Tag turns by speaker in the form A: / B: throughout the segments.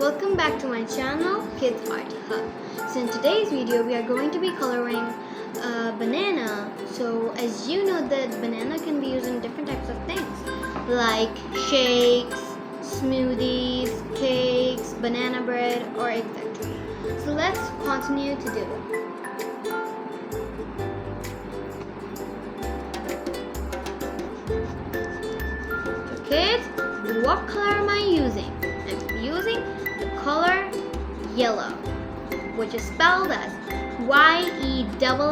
A: Welcome back to my channel, Kids Art Hub. So in today's video, we are going to be coloring a banana. So as you know that banana can be used in different types of things like shakes, smoothies, cakes, banana bread, or etc. So let's continue to do it. Okay, what color am I using? I'm using the color yellow, which is spelled as Y-E-L-L-O-W.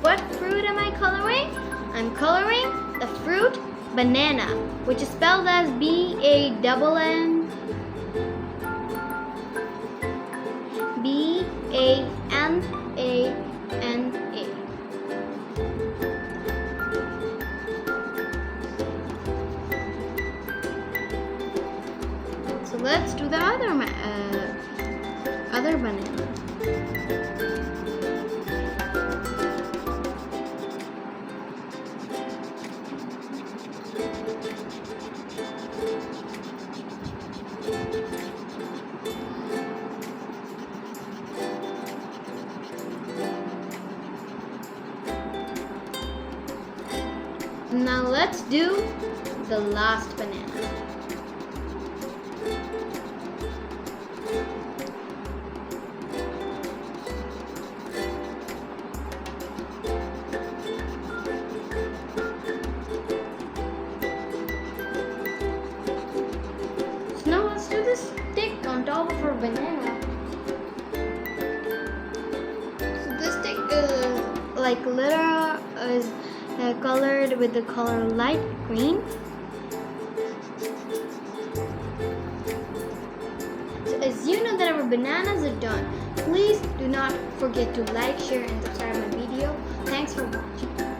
A: What fruit am I coloring? I'm coloring the fruit banana, which is spelled as B-A-N-N-A. B-A-N-A-N-A. So let's do the other banana. Now let's do the last banana. So now let's do this stick on top of our banana. So this stick is like little is colored with the color light green. So as you know that our bananas are done, please do not forget to like, share and subscribe my video. Thanks for watching.